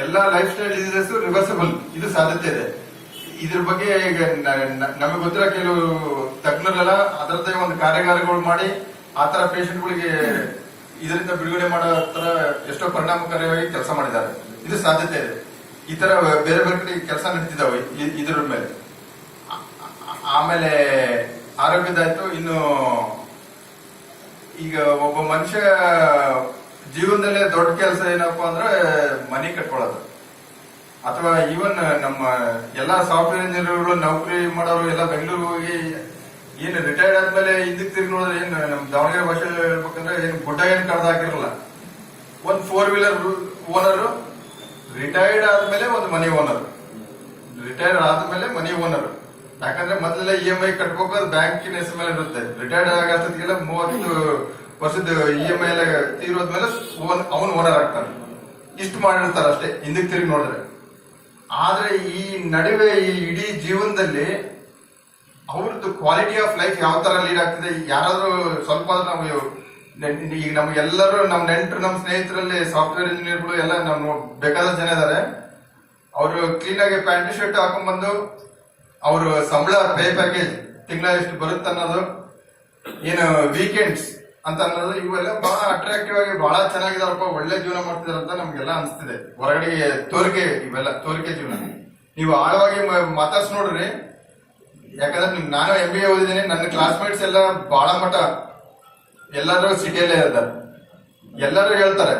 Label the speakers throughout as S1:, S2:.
S1: ಎಲ್ಲಾ life style diseases reversible, ಇದು ಸಾಧ್ಯತೆ ಇದೆ. ಇದ್ರ ಬಗ್ಗೆ ಈಗ ನಮಗೆ ಗೊತ್ತಿರೋ ಕೆಲವು ತಜ್ಞರೆಲ್ಲ ಅದರದ್ದೇ ಒಂದು ಕಾರ್ಯಾಗಾರಗಳು ಮಾಡಿ ಆತರ ಪೇಷಂಟ್ಗಳಿಗೆ ಇದರಿಂದ ಬಿಡುಗಡೆ ಮಾಡೋ ತರ ಎಷ್ಟೋ ಪರಿಣಾಮಕಾರಿಯಾಗಿ ಕೆಲಸ ಮಾಡಿದ್ದಾರೆ. ಇದು ಸಾಧ್ಯತೆ ಇದೆ. ಈ ತರ ಬೇರೆ ಬೇರೆ ಕಡೆ ಕೆಲಸ ನಡೀತಿದ್ದಾವೆ ಇದ್ರ ಮೇಲೆ. ಆಮೇಲೆ ಆರೋಗ್ಯದಾಯ್ತು. ಇನ್ನು ಈಗ ಒಬ್ಬ ಮನುಷ್ಯ ಜೀವನದಲ್ಲೇ ದೊಡ್ಡ ಕೆಲಸ ಏನಪ್ಪಾ ಅಂದ್ರೆ ಮನಿ ಕಟ್ಕೊಳ್ಳೋದು. ಅಥವಾ ಈವನ್ ನಮ್ಮ ಎಲ್ಲಾ ಸಾಫ್ಟ್ವೇರ್ ಇಂಜಿನಿಯರ್ಗಳು ನೌಕರಿ ಮಾಡೋರು ಎಲ್ಲ ಬೆಂಗಳೂರಿಗೆ ಹೋಗಿ ಏನು ರಿಟೈರ್ಡ್ ಆದ್ಮೇಲೆ ಇದಕ್ಕೆ ತಿರುಗಿ ನೋಡಿದ್ರೆ ಏನು ನಮ್ ದಾವಣಗೆರೆ ಭಾಷೆ ಹೇಳ್ಬೇಕಂದ್ರೆ ಏನು ಗುಡ್ಡ ಏನ್ ಕಡ್ದು ಹಾಕಿರಲ್ಲ. ಒಂದ್ 4 ವೀಲರ್ ಓನರ್, ರಿಟೈರ್ಡ್ ಆದ್ಮೇಲೆ ಒಂದು ಮನಿ ಓನರ್, ರಿಟೈರ್ಡ್ ಆದ್ಮೇಲೆ ಮನಿ ಓನರ್. ಯಾಕಂದ್ರೆ ಮೊದಲೆಲ್ಲ EMI ಕಟ್ಬೇಕು, ಅದು ಬ್ಯಾಂಕಿನ ಹೆಸರು ಮೇಲೆ ಇರುತ್ತೆ. ರಿಟೈರ್ಡ್ ಆಗಷ್ಟೊತ್ತಿಗೆಲ್ಲ 30 ವರ್ಷದ EMI ಎಲ್ಲ ತೀರೋದ್ಮೇಲೆ ಅವನು ಓನರ್ ಆಗ್ತಾನೆ. ಇಷ್ಟು ಮಾಡಿರ್ತಾರೆ ಅಷ್ಟೇ ಹಿಂದಕ್ಕೆ ತಿರುಗಿ ನೋಡಿದ್ರೆ. ಆದ್ರೆ ಈ ನಡುವೆ ಈ ಇಡೀ ಜೀವನದಲ್ಲಿ ಅವ್ರದ್ದು ಕ್ವಾಲಿಟಿ ಆಫ್ ಲೈಫ್ ಯಾವ ತರ ಲೀಡ್ ಆಗ್ತಿದೆ, ಯಾರಾದ್ರೂ ಸ್ವಲ್ಪ ನಾವು ಈಗ ನಮ್ಗೆಲ್ಲರೂ ನಮ್ ನೆಂಟರು ನಮ್ಮ ಸ್ನೇಹಿತರಲ್ಲಿ ಸಾಫ್ಟ್ವೇರ್ ಇಂಜಿನಿಯರ್ಗಳು ಎಲ್ಲ ನಾವು ಬೇಕಾದಷ್ಟು ಜನ ಇದಾರೆ. ಅವರು ಕ್ಲೀನ್ ಆಗಿ ಪ್ಯಾಂಟ್ ಶರ್ಟ್ ಹಾಕೊಂಡ್ಬಂದು ಅವರು ಸಂಬಳ ಪೇ ಪ್ಯಾಕೇಜ್ ತಿಂಗಳ ಎಷ್ಟು ಬರುತ್ತೆ ಅನ್ನೋದು, ಏನು ವೀಕೆಂಡ್ಸ್ ಅಂತ ಅನ್ನೋದು, ಇವೆಲ್ಲ ಬಹಳ ಅಟ್ರಾಕ್ಟಿವ್ ಆಗಿ ಬಹಳ ಚೆನ್ನಾಗಿದಾರಪ್ಪ, ಒಳ್ಳೆ ಜೀವನ ಮಾಡ್ತಿದಾರೆ ಅಂತ ನಮ್ಗೆಲ್ಲ ಅನಿಸ್ತಿದೆ. ಹೊರಗಡೆ ತೋರಿಕೆ, ಇವೆಲ್ಲ ತೋರಿಕೆ ಜೀವನ. ನೀವು ಆಳವಾಗಿ ಮಾತಾಡ್ಸ್ ನೋಡ್ರಿ. ಯಾಕಂದ್ರೆ ನಾನು MBA ಓದಿದ್ದೀನಿ. ನನ್ನ ಕ್ಲಾಸ್ಮೇಟ್ಸ್ ಎಲ್ಲ ಬಹಳ ಮಠ ಎಲ್ಲರೂ ಸಿಟಿಯಲ್ಲೇ ಇರ್ತಾರೆ. ಎಲ್ಲರೂ ಹೇಳ್ತಾರೆ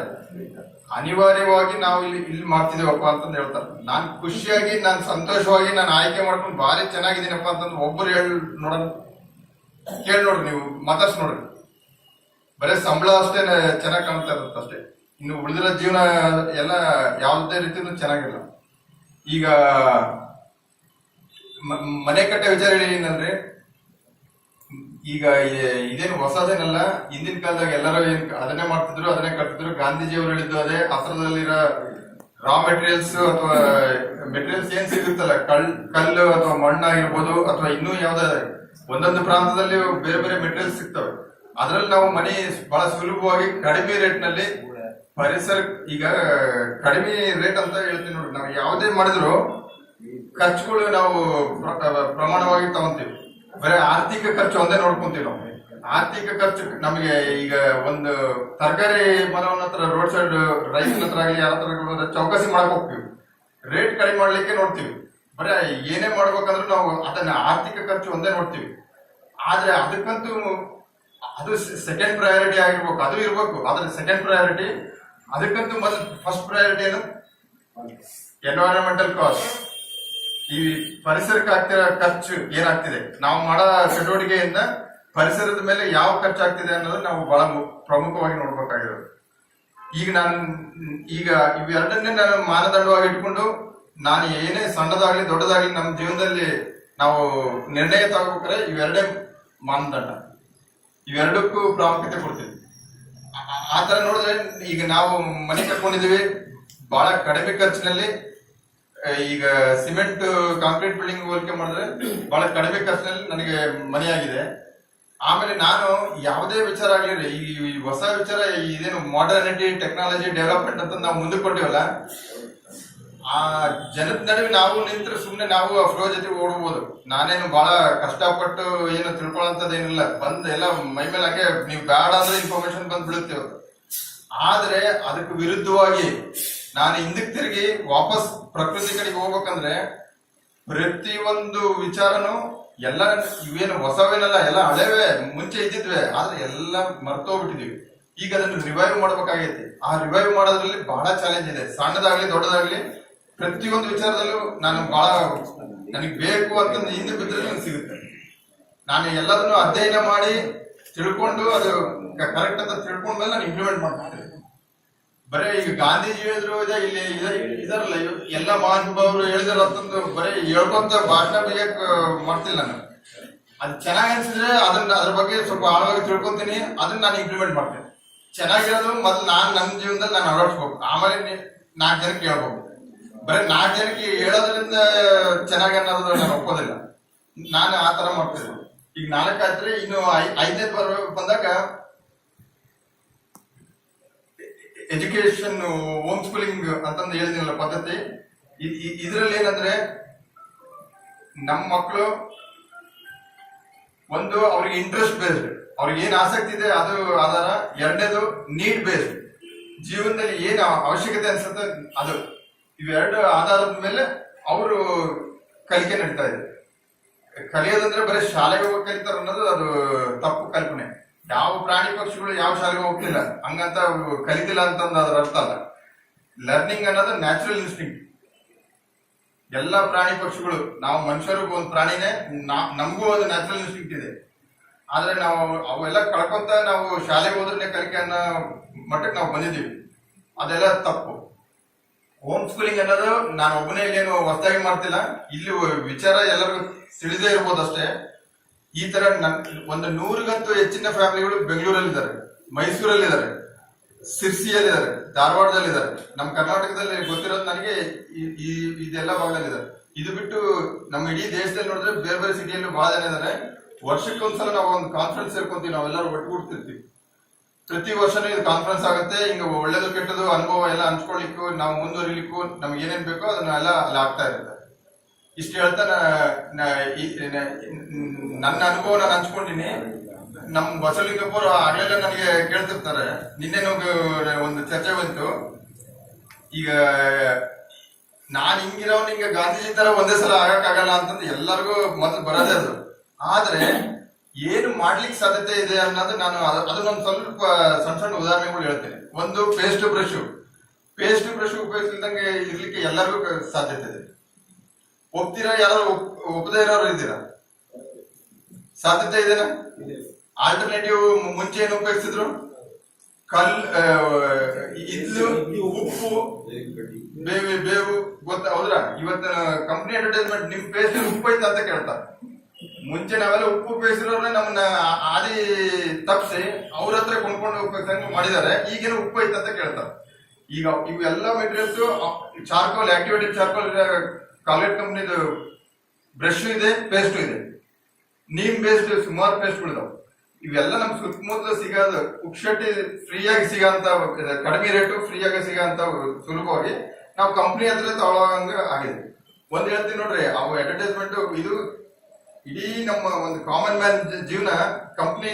S1: ಅನಿವಾರ್ಯವಾಗಿ ನಾವು ಇಲ್ಲಿ ಮಾಡ್ತಿದೇವಪ್ಪ ಅಂತಂದು ಹೇಳ್ತಾರೆ. ನಾನ್ ಖುಷಿಯಾಗಿ, ನಾನ್ ಸಂತೋಷವಾಗಿ, ನಾನು ಆಯ್ಕೆ ಮಾಡ್ಕೊಂಡು ಭಾರಿ ಚೆನ್ನಾಗಿದ್ದೀನಪ್ಪ ಅಂತಂದು ಒಬ್ಬರು ನೋಡೋಣ, ಕೇಳಿ ನೋಡ್ರಿ, ನೀವು ಮಾತಾಡ್ಸ್ ನೋಡ್ರಿ. ಬರೀ ಸಂಬಳ ಅಷ್ಟೇ ಚೆನ್ನಾಗಿ ಕಾಣ್ತಾ ಇರುತ್ತೆ ಅಷ್ಟೇ. ಇನ್ನು ಉಳಿದಿರೋ ಜೀವನ ಎಲ್ಲ ಯಾವುದೇ ರೀತಿಯೂ ಚೆನ್ನಾಗಿಲ್ಲ. ಈಗ ಮನೆ ಕಟ್ಟೆ ವಿಚಾರ ಏನಂದ್ರೆ, ಈಗ ಇದೇನು ಹೊಸದೇನಲ್ಲ. ಹಿಂದಿನ ಕಾಲದಾಗ ಎಲ್ಲರೂ ಅದನ್ನೇ ಮಾಡ್ತಿದ್ರು, ಅದನ್ನೇ ಕಟ್ತಿದ್ರು. ಗಾಂಧೀಜಿಯವರು ಹೇಳಿದ್ದು ಅದೇ. ಹತ್ರದಲ್ಲಿರೋ ರಾ ಮೆಟೀರಿಯಲ್ಸ್ ಅಥವಾ ಮೆಟೀರಿಯಲ್ಸ್ ಏನ್ ಸಿಗುತ್ತಲ್ಲ, ಕಲ್ಲು ಅಥವಾ ಮಣ್ಣಾಗಿರ್ಬೋದು, ಅಥವಾ ಇನ್ನೂ ಯಾವ್ದಾದ್ರೆ ಒಂದೊಂದು ಪ್ರಾಂತದಲ್ಲಿ ಬೇರೆ ಬೇರೆ ಮೆಟೀರಿಯಲ್ಸ್ ಸಿಗ್ತವೆ. ಅದ್ರಲ್ಲಿ ನಾವು ಮನೆ ಬಹಳ ಸುಲಭವಾಗಿ ಕಡಿಮೆ ರೇಟ್ ನಲ್ಲಿ ಪರಿಸರ, ಈಗ ಕಡಿಮೆ ರೇಟ್ ಅಂತ ಹೇಳ್ತೀವಿ ನೋಡಿ. ನಾವು ಯಾವುದೇ ಮಾಡಿದ್ರು ಖರ್ಚುಗಳು ನಾವು ಪ್ರಮಾಣವಾಗಿ ತಗೊಂತೀವಿ. ಬರೀ ಆರ್ಥಿಕ ಖರ್ಚು ಒಂದೇ ನೋಡ್ಕೊಂತೀವಿ ನಾವು. ಆರ್ಥಿಕ ಖರ್ಚು ನಮಗೆ ಈಗ ಒಂದು ತರಕಾರಿ ಮರವನ್ನ ಹತ್ರ ರೋಡ್ ಸೈಡ್ ರೈತನ ಹತ್ರ ಆಗಲಿ ಯಾರ ಹತ್ರ ಚೌಕಾಸಿ ಮಾಡಕ್ ಹೋಗ್ತೀವಿ, ರೇಟ್ ಕಡಿಮೆ ಮಾಡ್ಲಿಕ್ಕೆ ನೋಡ್ತೀವಿ. ಬರೀ ಏನೇ ಮಾಡ್ಬೇಕಂದ್ರೂ ನಾವು ಅದನ್ನ ಆರ್ಥಿಕ ಖರ್ಚು ಒಂದೇ ನೋಡ್ತೀವಿ. ಆದ್ರೆ ಅದಕ್ಕಂತೂ ಅದು ಸೆಕೆಂಡ್ ಪ್ರಯಾರಿಟಿ ಆಗಿರ್ಬೇಕು, ಅದು ಇರ್ಬೇಕು. ಆದ್ರೆ ಸೆಕೆಂಡ್ ಪ್ರಯಾರಿಟಿ, ಅದಕ್ಕಂತೂ ಮೊದಲು ಫಸ್ಟ್ ಪ್ರಯಾರಿಟಿ ಏನು, ಎನ್ವೈರನ್ಮೆಂಟಲ್ ಕಾಸ್ಟ್. ಈ ಪರಿಸರಕ್ಕೆ ಆಗ್ತಿರೋ ಖರ್ಚು ಏನಾಗ್ತಿದೆ, ನಾವು ಮಾಡೋ ಚಟುವಟಿಕೆಯಿಂದ ಪರಿಸರದ ಮೇಲೆ ಯಾವ ಖರ್ಚಾಗ್ತಿದೆ ಅನ್ನೋದು ನಾವು ಬಹಳ ಪ್ರಮುಖವಾಗಿ ನೋಡ್ಬೇಕಾಗಿರೋದು. ಈಗ ಇವೆರಡನ್ನೇ ನಾನು ಮಾನದಂಡವಾಗಿ ಇಟ್ಕೊಂಡು, ನಾನು ಏನೇ ಸಣ್ಣದಾಗ್ಲಿ ದೊಡ್ಡದಾಗ್ಲಿ ನಮ್ಮ ಜೀವನದಲ್ಲಿ ನಾವು ನಿರ್ಣಯ ತಗೋಬೇಕಾದ್ರೆ ಇವೆರಡೇ ಮಾನದಂಡ, ಇವೆರಡಕ್ಕೂ ಪ್ರಾಮುಖ್ಯತೆ ಕೊಡ್ತೀವಿ. ಆತರ ನೋಡಿದ್ರೆ ಈಗ ನಾವು ಮನೆ ಕಟ್ಕೊಂಡಿದೀವಿ ಬಹಳ ಕಡಿಮೆ ಖರ್ಚಿನಲ್ಲಿ. ಈಗ ಸಿಮೆಂಟ್ ಕಾಂಕ್ರೀಟ್ ಬಿಲ್ಡಿಂಗ್ ಹೋಲಿಕೆ ಮಾಡಿದ್ರೆ ಬಹಳ ಕಡಿಮೆ ಖರ್ಚಿನಲ್ಲಿ ನನಗೆ ಮನೆಯಾಗಿದೆ. ಆಮೇಲೆ ನಾನು ಯಾವುದೇ ವಿಚಾರ ಆಗಲಿ, ಈ ಹೊಸ ವಿಚಾರ, ಇದೇನು ಮಾಡರ್ನಿಟಿ, ಟೆಕ್ನಾಲಜಿ ಡೆವಲಪ್ಮೆಂಟ್ ಅಂತ ನಾವು ಮುಂದಕ್ಕೆ ಕೊಟ್ಟಿವಲ್ಲ, ಆ ಜನದ ನಡುವೆ ನಾವು ನಿಂತ್ರೆ ಸುಮ್ನೆ ನಾವು ಆ ಫ್ಲೋ ಜೊತೆ ಓಡಬಹುದು. ನಾನೇನು ಬಹಳ ಕಷ್ಟಪಟ್ಟು ಏನು ತಿಳ್ಕೊಳ್ಳೋಂಥದ್ದೇನಿಲ್ಲ. ಬಂದ್ ಎಲ್ಲ ಮೈ ಮೇಲೆ ಹಂಗೆ ನೀವು ಬೇಡ ಅಂದ್ರೆ ಇನ್ಫಾರ್ಮೇಶನ್ ಬಂದ್ ಬೀಳುತ್ತೆ. ಆದ್ರೆ ಅದಕ್ಕೆ ವಿರುದ್ಧವಾಗಿ ನಾನು ಹಿಂದಕ್ಕೆ ತಿರುಗಿ ವಾಪಸ್ ಪ್ರಕೃತಿ ಕಡೆಗೆ ಹೋಗ್ಬೇಕಂದ್ರೆ ಪ್ರತಿಯೊಂದು ವಿಚಾರನು ಎಲ್ಲ ಇವೇನು ಹೊಸವೇನಲ್ಲ, ಎಲ್ಲ ಹಳೆವೇ, ಮುಂಚೆ ಇದ್ದಿದ್ವೆ. ಆದ್ರೆ ಎಲ್ಲ ಮರ್ತೋಗ್ಬಿಟ್ಟಿದೀವಿ. ಈಗ ಅದನ್ನು ರಿವೈವ್ ಮಾಡ್ಬೇಕಾಗೈತಿ. ಆ ರಿವೈವ್ ಮಾಡೋದ್ರಲ್ಲಿ ಬಹಳ ಚಾಲೆಂಜ್ ಇದೆ. ಸಣ್ಣದಾಗ್ಲಿ ದೊಡ್ಡದಾಗ್ಲಿ ಪ್ರತಿಯೊಂದು ವಿಚಾರದಲ್ಲೂ ನಾನು ಬಹಳ ನನಗೆ ಬೇಕು ಅಂತ ಹಿಂದೆ ಬಿದ್ದರೆ ನನಗೆ ಸಿಗುತ್ತೆ. ನಾನು ಎಲ್ಲದನ್ನು ಅಧ್ಯಯನ ಮಾಡಿ ತಿಳ್ಕೊಂಡು ಅದು ಕರೆಕ್ಟ್ ಅಂತ ತಿಳ್ಕೊಂಡ್ಮೇಲೆ ನಾನು ಇಂಪ್ಲಿಮೆಂಟ್ ಮಾಡ್ತೀನಿ. ಬರೀ ಈಗ ಗಾಂಧೀಜಿ ಹೇಳಿದ್ರು ಇಲ್ಲಿ ಇದರಲ್ಲ, ಎಲ್ಲ ಮಹಾನುಭಾವರು ಹೇಳಿದಾರ ಅಂತಂದು ಬರೀ ಹೇಳ್ಕೊಂತ ಭಾಷಣ ಬೇಯಕ್ ಮಾಡ್ತಿಲ್ಲ ನಾನು. ಅದು ಚೆನ್ನಾಗಿ ಅನ್ಸಿದ್ರೆ ಅದ್ರ ಬಗ್ಗೆ ಸ್ವಲ್ಪ ಆಳವಾಗಿ ತಿಳ್ಕೊಂತೀನಿ, ಅದನ್ನ ನಾನು ಇಂಪ್ಲಿಮೆಂಟ್ ಮಾಡ್ತೇನೆ. ಚೆನ್ನಾಗಿರೋದು ಮೊದಲು ನನ್ನ ಜೀವನದಲ್ಲಿ ನಾನು ಅಳವಡಿಸ್ಬೇಕು, ಆಮೇಲೆ 4 ಜನಕ್ಕೆ ಹೇಳ್ಬೇಕು. ಬರೀ 4 ಜನಕ್ಕೆ ಹೇಳೋದ್ರಿಂದ ಚೆನ್ನಾಗಿ ಅನ್ನೋದು ನಾನು ಒಪ್ಪೋದಿಲ್ಲ. ನಾನು ಆ ತರ ಮಾಡ್ತಿದ್ದೆ. ಈಗ 4 ಆದ್ರೆ ಇನ್ನು 5ನೇ ಬಂದಾಗ ಎಜುಕೇಶನ್ ಹೋಮ್ ಸ್ಕೂಲಿಂಗ್ ಅಂತಂದು ಹೇಳಿದಿನಲ್ಲ ಪದ್ಧತಿ. ಇದರಲ್ಲಿ ಏನಂದ್ರೆ ನಮ್ಮ ಮಕ್ಕಳು ಒಂದು ಅವ್ರಿಗೆ ಇಂಟ್ರೆಸ್ಟ್ ಬೇಸ್ಡ್, ಅವ್ರಿಗೆ ಏನ್ ಆಸಕ್ತಿ ಇದೆ ಅದು ಆಧಾರ. ಎರಡನೇದು ನೀಡ್ ಬೇಸ್ಡ್, ಜೀವನದಲ್ಲಿ ಏನ್ ಅವಶ್ಯಕತೆ ಅನ್ಸುತ್ತೆ ಅದು. ಇವೆರಡು ಆಧಾರದ ಮೇಲೆ ಅವರು ಕಲಿಕೆ ನಡೀತಾ ಇದೆ. ಕಲಿಯೋದಂದ್ರೆ ಬರೀ ಶಾಲೆಗೆ ಹೋಗಿ ಕಲಿತಾರ ಅನ್ನೋದು ಅದು ತಪ್ಪು ಕಲ್ಪನೆ. ಯಾವ ಪ್ರಾಣಿ ಪಕ್ಷಿಗಳು ಯಾವ ಶಾಲೆಗೆ ಹೋಗ್ತಿಲ್ಲ ಹಂಗಂತ ಕಲಿತಿಲ್ಲ ಅಂತಂದು ಅದ್ರ ಅರ್ಥ ಅಲ್ಲ. ಲರ್ನಿಂಗ್ ಅನ್ನೋದು ನ್ಯಾಚುರಲ್ ಇನ್ಸ್ಟಿಂಕ್ಟ್. ಎಲ್ಲ ಪ್ರಾಣಿ ಪಕ್ಷಿಗಳು, ನಾವು ಮನುಷ್ಯರಿಗೂ ಒಂದು ಪ್ರಾಣಿನೇ, ನಮಗೂ ಅದು ನ್ಯಾಚುರಲ್ ಇನ್ಸ್ಟಿಂಕ್ಟ್ ಇದೆ. ಆದ್ರೆ ನಾವು ಅವೆಲ್ಲ ಕಳ್ಕೊಂತ ನಾವು ಶಾಲೆಗೆ ಹೋದ್ರೆ ಕಲಿಕೆ ಅನ್ನೋ ಮಟ್ಟಕ್ಕೆ ನಾವು ಬಂದಿದ್ದೀವಿ. ಅದೆಲ್ಲ ತಪ್ಪು. ಹೋಮ್ ಸ್ಕೂಲಿಂಗ್ ಅನ್ನೋದು ನಾನು ಒಬ್ಬನೇ ಇಲ್ಲೇನು ಹೊಸದಾಗಿ ಮಾಡ್ತಿಲ್ಲ, ಇಲ್ಲಿ ವಿಚಾರ ಎಲ್ಲರಿಗೂ ತಿಳಿದೇ ಇರ್ಬೋದಷ್ಟೇ. ಈ ತರ ಒಂದು 100ಗಂತೂ ಹೆಚ್ಚಿನ ಫ್ಯಾಮಿಲಿಗಳು ಬೆಂಗಳೂರಲ್ಲಿದ್ದಾರೆ, ಮೈಸೂರಲ್ಲಿದ್ದಾರೆ, ಸಿರ್ಸಿಯಲ್ಲಿದ್ದಾರೆ, ಧಾರವಾಡದಲ್ಲಿದ್ದಾರೆ. ನಮ್ಮ ಕರ್ನಾಟಕದಲ್ಲಿ ಗೊತ್ತಿರೋದು ನನಗೆ ಇದೆಲ್ಲ ಭಾಗದಲ್ಲಿದ್ದಾರೆ. ಇದು ಬಿಟ್ಟು ನಮ್ಮ ಇಡೀ ದೇಶದಲ್ಲಿ ನೋಡಿದ್ರೆ ಬೇರೆ ಬೇರೆ ಸಿಟಿಯಲ್ಲಿ ಬಹಳ ಜನ ಇದ್ದಾರೆ. ವರ್ಷಕ್ಕೊಂದ್ಸಲ ನಾವು ಒಂದು ಕಾನ್ಫರೆನ್ಸ್ ಸೇರ್ಕೊಂತೀವಿ, ನಾವೆಲ್ಲರೂ ಒಟ್ಟುಗೂಡ್ತಿರ್ತೀವಿ. ಪ್ರತಿ ವರ್ಷನೂ ಇದು ಕಾನ್ಫರೆನ್ಸ್ ಆಗುತ್ತೆ. ಹಿಂಗ ಒಳ್ಳೇದು ಕೆಟ್ಟದು ಅನುಭವ ಎಲ್ಲ ಹಂಚ್ಕೊಳ್ಳಿಕ್ಕೂ, ನಾವು ಮುಂದುವರಿಲಿಕ್ಕೂ ನಮ್ಗೆ ಏನೇನ್ ಬೇಕೋ ಅದನ್ನೆಲ್ಲ ಅಲ್ಲಿ ಆಗ್ತಾ ಇರುತ್ತೆ. ಇಷ್ಟು ಹೇಳ್ತಾ ನನ್ನ ಅನುಭವ ನಾನು ಹಂಚ್ಕೊಂಡಿನಿ. ನಮ್ ಬಸವಲಿಂಗಪ್ಪರು ಆಗ್ಲೆಲ್ಲ ನನಗೆ ಕೇಳ್ತಿರ್ತಾರೆ. ನಿನ್ನೆ ಒಂದು ಚರ್ಚೆ ಬಂತು. ಈಗ ನಾನ್ ಹಿಂಗಿರೋನ್ ಹಿಂಗ ಗಾಂಧೀಜಿ ತರ ಒಂದೇ ಸಲ ಆಗಕ್ಕಾಗಲ್ಲ ಅಂತಂದು ಎಲ್ಲರಿಗೂ ಮೊದಲು ಬರೋದೇ ಅದು. ಆದ್ರೆ ಏನು ಮಾಡ್ಲಿಕ್ಕೆ ಸಾಧ್ಯತೆ ಇದೆ ಅನ್ನೋದು ನಾನು ಅದನ್ನೊಂದು ಸ್ವಲ್ಪ ಸಣ್ಣ ಸಣ್ಣ ಉದಾಹರಣೆಗಳು ಹೇಳ್ತೇನೆ. ಒಂದು ಪೇಸ್ಟ್ ಬ್ರಷ್ ಉಪಯೋಗಿಸಿದಂಗೆ ಇರ್ಲಿಕ್ಕೆ ಎಲ್ಲರಿಗೂ ಸಾಧ್ಯತೆ ಇದೆ. ಒಪ್ತೀರಾ? ಯಾರು ಒಪ್ಪದೇ ಇರೋರು ಇದ್ದೀರಾ? ಸಾಧ್ಯತೆ ಇದೆನಾ? ಆಲ್ಟರ್ನೇಟಿವ್ ಮುಂಚೆ ಏನು ಉಪಯೋಗಿಸಿದ್ರು? ಇದ್ಲು, ಉಪ್ಪು, ಬೇವು ಗೊತ್ತಾ? ಹೌದ್ರಾ? ಇವತ್ತು ಕಂಪ್ನಿ ಅಡ್ವರ್ಟೈಸ್ಮೆಂಟ್ ನಿಮ್ ಪೇಸ್ಟ್ ಉಪ್ಪು ಐತೆ ಅಂತ ಕೇಳ್ತಾರೆ. ಮುಂಚೆ ನಾವೆಲ್ಲ ಉಪ್ಪು ಉಪಯೋಗಿಸಿರೋರ್ನೆ ನಮ್ಮನ್ನ ಆದಿ ತಪ್ಪಿಸಿ ಅವ್ರ ಹತ್ರ ಕೊಂಡ್ಕೊಂಡು ಉಪಯೋಗಿಸಂಗ್ ಮಾಡಿದ್ದಾರೆ. ಈಗೇನು ಉಪ್ಪು ಐತೆ ಅಂತ ಕೇಳ್ತಾರೆ. ಈಗ ಇವೆಲ್ಲ materials charcoal, activated charcoal, Colgate ಕಂಪ್ನಿದು ಬ್ರಷ್ ಇದೆ, ಪೇಸ್ಟ್ ಇದೆ, ನೀಮ್ ಬೇಸ್ಡ್ ಸುಮಾರು ಪೇಸ್ಟ್ಗಳಿದಾವೆ. ಇವೆಲ್ಲ ನಮ್ ಸುತ್ತಮುತ್ತಲು ಸಿಗೋದು ಉಕ್ಷಟ್ಟಿ ಫ್ರೀಯಾಗಿ ಸಿಗೋಂತ, ಕಡಿಮೆ ರೇಟು ಫ್ರೀಯಾಗಿ ಸಿಗೋಂತ ಸುಲಭವಾಗಿ ನಾವು ಕಂಪ್ನಿ ಹತ್ರ ತಗೊಳ್ಳೋಂಗ ಆಗಿದೆ. ಒಂದ್ ಹೇಳ್ತೀನಿ ನೋಡ್ರಿ, ಅವು ಅಡ್ವರ್ಟೈಸ್ಮೆಂಟ್ ಇದು ಇಡೀ ನಮ್ಮ ಒಂದು ಕಾಮನ್ ಮ್ಯಾನ್ ಜೀವನ ಕಂಪ್ನಿ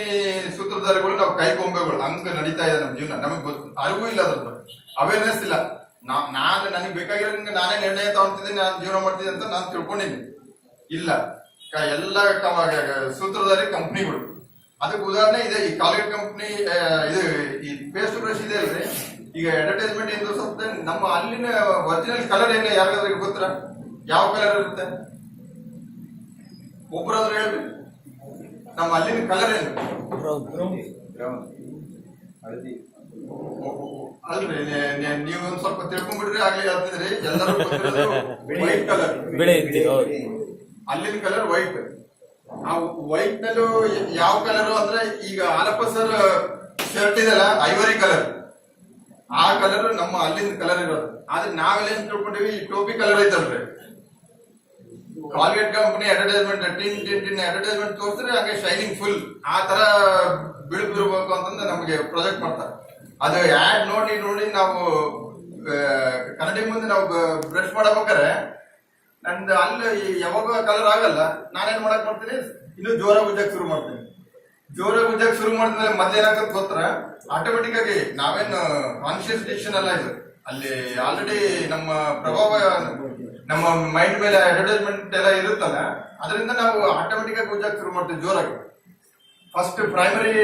S1: ಸೂತ್ರಧಾರಿಗಳು ನಾವು ಕೈಗೊಂಬೆಗಳು ಹಂಗ ನಡೀತಾ ಇದೆ ನಮ್ಮ ಜೀವನ. ನಮಗ್ ಗೊತ್ತು, ಅರಿವು ಇಲ್ಲ, ಅದ್ರದ್ದು ಅವೇರ್ನೆಸ್ ಇಲ್ಲ. ನನಗೆ ಬೇಕಾಗಿರೋ ನಾನೇ ನಿರ್ಣಯ ತಗೊಂತಿದ್ದೀನಿ, ನಾನು ಜೀವನ ಮಾಡ್ತಿದ್ದೆ ಅಂತ ನಾನು ತಿಳ್ಕೊಂಡಿದ್ದೀನಿ. ಇಲ್ಲ, ಎಲ್ಲ ಸೂತ್ರಧಾರಿ ಕಂಪ್ನಿಗಳು. ಅದಕ್ಕೆ ಉದಾಹರಣೆ ಇದೆ ಈ ಕಾಲ್ಗೇಟ್ ಕಂಪ್ನಿ. ಇದು ಈ ಪೇಸ್ಟ್ ಬ್ರಷ್ ಇದೆ ಅಲ್ರಿ, ಈಗ ಅಡ್ವರ್ಟೈಸ್ಮೆಂಟ್ ಏನು ತೋರಿಸುತ್ತೆ, ನಮ್ಮ ಅಲ್ಲಿನ ಒರಿಜಿನಲ್ ಕಲರ್ ಏನು ಯಾರಿಗಾದ್ರೂ ಗೊತ್ತರ? ಯಾವ ಕಲರ್ ಇರುತ್ತೆ? ಒಬ್ಬರಾದ್ರೂ ಹೇಳ್ಬೇಕು. ನಮ್ಮ ಅಲ್ಲಿನ ಕಲರ್ ಏನು? ಅಲ್ರಿ, ನೀವು ಒಂದ್ ಸ್ವಲ್ಪ ತಿಳ್ಕೊಂಡ್ಬಿಡ್ರಿ. ಆಗ್ಲೇ ಹೇಳ್ತಿದ್ರಿ ಎಲ್ಲರೂ ವೈಟ್ ಕಲರ್, ಅಲ್ಲಿನ ಕಲರ್ ವೈಟ್. ಆ ವೈಟ್ ನಲ್ಲೂ ಯಾವ ಕಲರ್ ಅಂದ್ರೆ, ಈಗ ಆಲಪ್ಪ ಸರ್ ಶರ್ಟ್ ಇದೆಲ್ಲ ಐವರಿ ಕಲರ್, ಆ ಕಲರ್ ನಮ್ಮ ಅಲ್ಲಿನ ಕಲರ್ ಇರೋದು. ಆದ್ರೆ ನಾವೆಲ್ಲ ಏನ್ ತಿಳ್ಕೊಂಡಿವಿ, ಈ ಟೋಪಿ ಕಲರ್ ಐತಲ್ರಿ. Colgate company advertisement tin advertisement ತೋರಿಸಿದ್ರೆ ಹಂಗೆ ಶೈನಿಂಗ್ ಫುಲ್ ಆ ತರ ಬಿಳಿಬಿರ್ಬೇಕು ಅಂತಂದ್ರೆ ನಮಗೆ ಪ್ರೊಜೆಕ್ಟ್ ಮಾಡ್ತಾರೆ. ಅದು ಆಡ್ ನೋಡಿ ನೋಡಿ ನಾವು ಕನ್ನಡಿ ಮುಂದೆ ನಾವು ಬ್ರಷ್ ಮಾಡಬೇಕಾರೆ ನಂದು ಅಲ್ಲಿ ಯಾವಾಗ ಕಲರ್ ಆಗಲ್ಲ, ನಾನೇನ್ ಮಾಡಕ್ ಮಾಡ್ತೀನಿ, ಇನ್ನು ಜೋರಾಗಿ ಉಜ್ಜಕ್ ಶುರು ಮಾಡ್ತೀನಿ. ಜೋರಾಗಿ ಉಜ್ಜಕ್ ಶುರು ಮಾಡಿದ್ಮೇಲೆ ಮತ್ತೇನಾಗತ್ ಗೊತ್ತರ, ಆಟೋಮೆಟಿಕ್ ಆಗಿ ನಾವೇನು ಕಾನ್ಶಿಯಸ್ ಡಿಸಿಷನ್ ಅಲ್ಲ ಇದು, ಅಲ್ಲಿ ಆಲ್ರೆಡಿ ನಮ್ಮ ಪ್ರಭಾವ ನಮ್ಮ ಮೈಂಡ್ ಮೇಲೆ ಅಡ್ವರ್ಟೈಸ್ಮೆಂಟ್ ಎಲ್ಲ ಇರುತ್ತಲ್ಲ, ಅದರಿಂದ ನಾವು ಆಟೋಮೆಟಿಕ್ ಆಗಿ ಉಜ್ಜಕ್ ಶುರು ಮಾಡ್ತೀವಿ ಜೋರಾಗಿ. First primary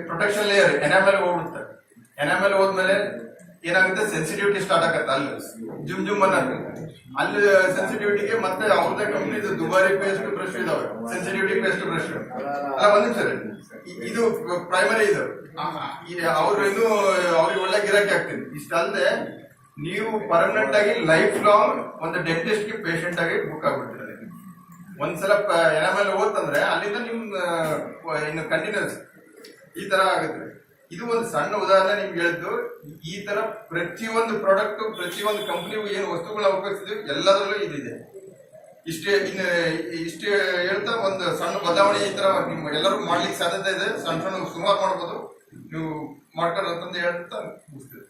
S1: protection layer enamel ಹೋಗ್ಬಿಡುತ್ತೆ. ಎನಾಮೆಲ್ ಹೋದ್ಮೇಲೆ ಏನಾಗುತ್ತೆ, ಸೆನ್ಸಿಟಿವಿಟಿ ಸ್ಟಾರ್ಟ್ ಆಗತ್ತೆ. ಅಲ್ಲಿ ಜುಮ್ ಜುಮ್ ಅನ್ನೋದು ಅಲ್ಲಿ ಸೆನ್ಸಿಟಿವಿಟಿಗೆ ಮತ್ತೆ ಅವ್ರದೇ ಕಂಪ್ನಿದು ದುಬಾರಿ ಪೇಸ್ಟ್ ಬ್ರಷ್ ಇದಾವೆ, ಸೆನ್ಸಿಟಿವಿಟಿ ಪೇಸ್ಟ್ ಬ್ರಷ್ ಅಲ್ಲ. ಒಂದ್ ನಿಮಿಷ, ಇದು ಪ್ರೈಮರಿ. ಇದು ಅವ್ರು ಇನ್ನು ಅವ್ರಿಗೆ ಒಳ್ಳೆ ಗಿರಾಕಿ ಆಗ್ತೀನಿ. ಇಷ್ಟಲ್ಲದೆ ನೀವು ಪರ್ಮನೆಂಟ್ ಆಗಿ ಲೈಫ್ ಲಾಂಗ್ ಒಂದು ಡೆಂಟಿಸ್ಟ್ ಗೆ ಪೇಷಂಟ್ ಆಗಿ ಬುಕ್ ಆಗ್ಬಿಡ್ತೀರ. ಒಂದ್ಸಲ ಎನಾಮೆಲ್ ಹೋತಂದ್ರೆ ಅಲ್ಲಿಂದ ನಿಮ್ ಇನ್ನು ಕಂಟಿನ್ಯೂಸ್ ಈ ತರ ಆಗುತ್ತೆ. ಇದು ಒಂದು ಸಣ್ಣ ಉದಾಹರಣೆ ನಿಮ್ಗೆ ಹೇಳಿದ್ದು. ಈ ತರ ಪ್ರತಿಯೊಂದು ಪ್ರಾಡಕ್ಟ್, ಪ್ರತಿಯೊಂದು ಕಂಪನಿಗೂ ಏನು ವಸ್ತುಗಳನ್ನ ಉಪಯೋಗಿಸಿದ್ವಿ ಎಲ್ಲದರಲ್ಲೂ ಇದಿದೆ. ಇಷ್ಟು ಹೇಳ್ತಾ ಒಂದು ಸಣ್ಣ ಬದಲಾವಣೆ ಈ ತರ ನಿಮ್ ಎಲ್ಲರೂ ಮಾಡ್ಲಿಕ್ಕೆ ಸಾಧ್ಯತೆ ಇದೆ. ಸಣ್ಣ ಸಣ್ಣ ಸುಮಾರು ಮಾಡ್ಬೋದು, ನೀವು ಮಾಡ್ಕೊಂಡು ಅಂತಂದು ಹೇಳ್ತಾ ಮುಗಿಸ್ತೀವಿ.